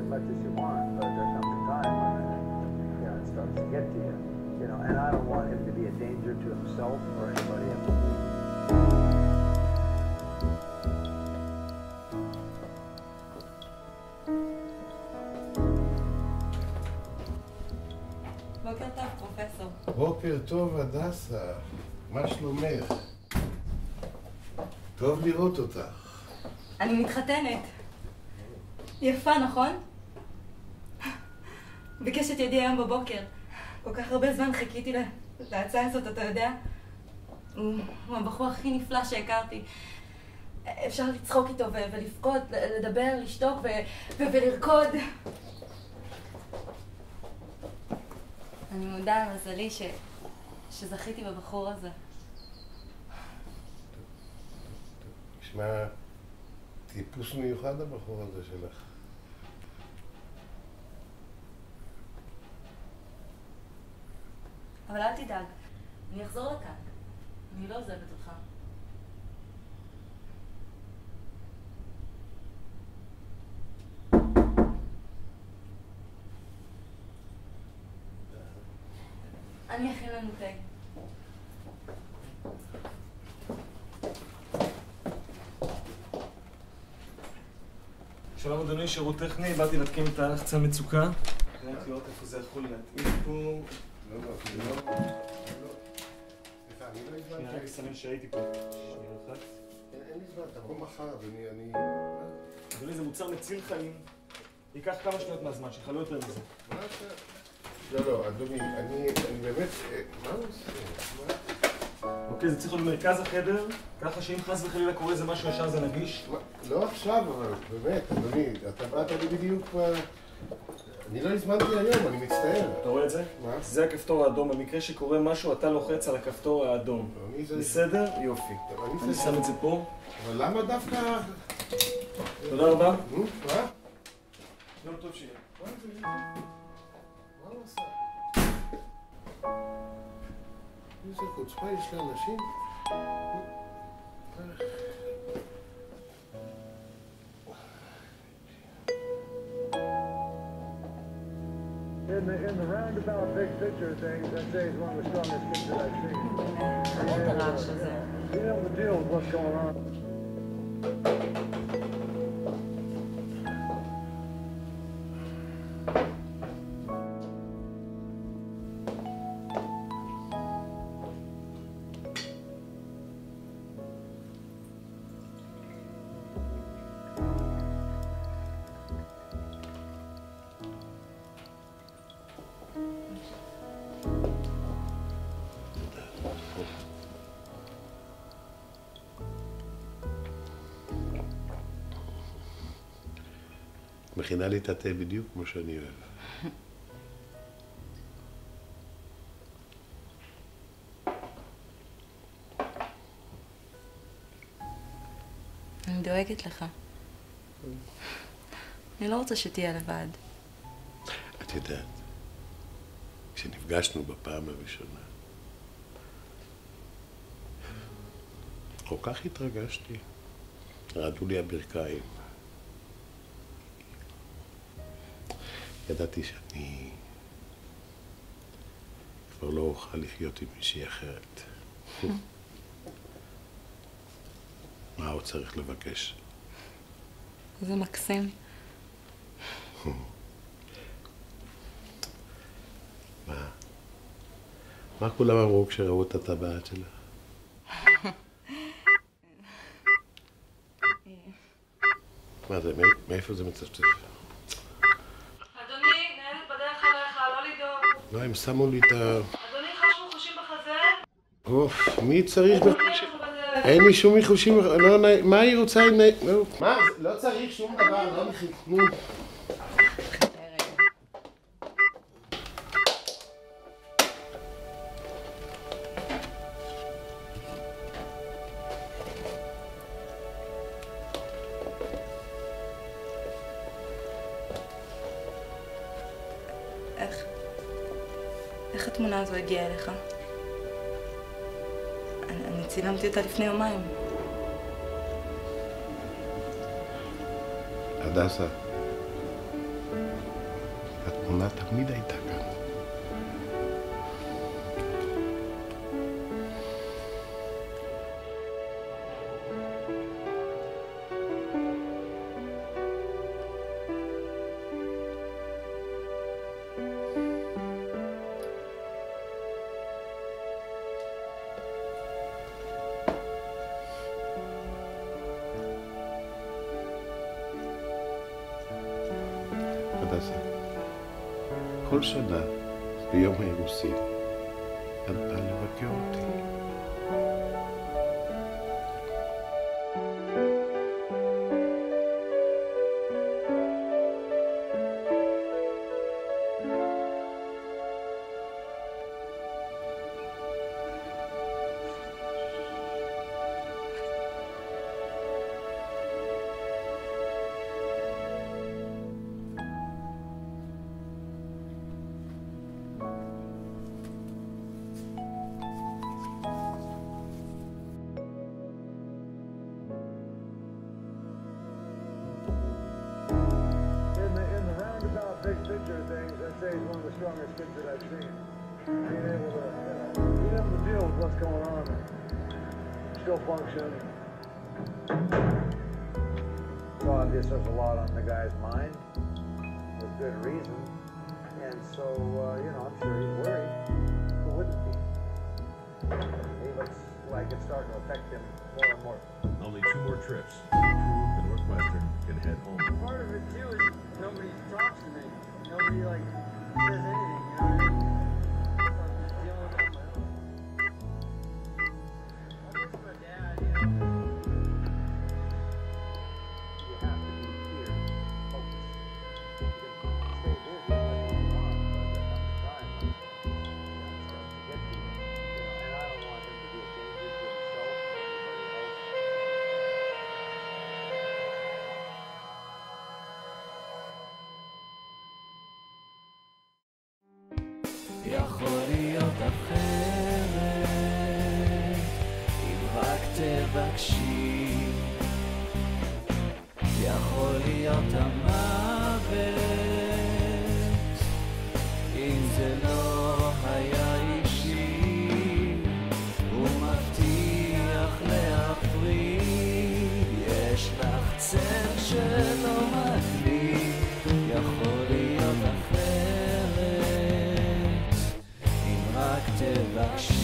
as much as you want, but there comes a time when it starts to get to you. And I don't want him to be a danger to himself or anybody else. בוקר טוב, פרופסור. בוקר טוב, הדסה. מה שלומך? טוב לראות אותך. אני מתחתנת. יפה, נכון? ביקש את ידי היום בבוקר. כל כך הרבה זמן חיכיתי להצעה הזאת, אתה יודע? הוא הבחור הכי נפלא שהכרתי. אפשר לצחוק איתו ולפקוד, לדבר, לשתוק ולרקוד. אני מודה למזלי שזכיתי בבחור הזה. נשמע טיפוס מיוחד הבחור הזה שלך. אבל אל תדאג, אני אחזור לכאן. אני לא עוזבת אותך. אני אכין לנו תה. שלום אדוני, שירות טכני, באתי להתקין את הלחצן מצוקה. רציתי לראות איפה זה יכול להתאים פה. לא, סליחה, אני לא הזמנתי. שנייה, רק סמן שהייתי פה. שנייה אחת. אין לי זמן, תבוא מחר, אדוני, אדוני, זה מוצר מציל חיים. ייקח כמה שניות מהזמן שלך, לא יותר מזה. מה אתה? לא, אדוני, אני באמת... מה הוא עושה? אוקיי, זה צריך להיות במרכז החדר, ככה שאם חס וחלילה קורה איזה משהו ישר זה נגיש. לא עכשיו, אבל באמת, אדוני, אתה באת לי בדיוק... אני לא הזמנתי היום, אני מצטער. אתה רואה את זה? מה? זה הכפתור האדום. במקרה שקורה משהו, אתה לוחץ על הכפתור האדום. בסדר? יופי. אני שם את זה פה. אבל למה דווקא... תודה רבה. מה? יום טוב שיהיה. מה הוא עשה? איזה חוצפה יש לאנשים? In the roundabout big picture things, I'd say he's one of the strongest kids that I've seen. Being able to deal with what's going on. מכינה לי את התה בדיוק כמו שאני אוהב. אני דואגת לך. אני לא רוצה שתהיה לבד. את יודעת, כשנפגשנו בפעם הראשונה, כל כך התרגשתי. רעדו לי הברכיים. ידעתי שאני כבר לא אוכל לחיות עם מישהי אחרת. מה עוד צריך לבקש? זה מקסים. מה כולם אמרו כשראו את הטבעת שלה? מה זה? מאיפה זה מצפצף? אדוני, נהלת בדרך אליך, לא לדאוג. לא, הם שמו לי את ה... אדוני, חש מחושים בחזה? אוף, מי צריך מחושים? אין לי שום מחושים... מה היא רוצה? מה? לא צריך שום דבר, לא נכנס. נו. איך התמונה הזו הגיעה אליך? אני צילמתי אותה לפני יומיים. הדסה, התמונה תמיד הייתה כאן. כל שנה, ביום האירוסין, את באה לבקר אותי. Big picture things, I'd say he's one of the strongest kids that I've seen. Being able to, being able to deal with what's going on and still function. So obviously there's a lot on the guy's mind, with good reason. And so, I'm sure he's worried. Who wouldn't be? He looks like it's starting to affect him more and more. Only 2 more trips. Prove the Northwestern can head home. Part of it too is nobody talks to me. Nobody says anything, you know what I mean? So I'm just dealing with it on my own. I miss my dad, You have to be here, focused. You can stay busy, but you're on, but there comes a time when it starts to get to you. And I don't want him to be a danger to himself or anybody else. יכול להיות אחרת אם רק תבקשי, יכול להיות המוות אם זה לא היה אישי, הוא מבטיח להפריד, יש לך צל שלא מקליט, יכול להיות אחרת רק תבקשי.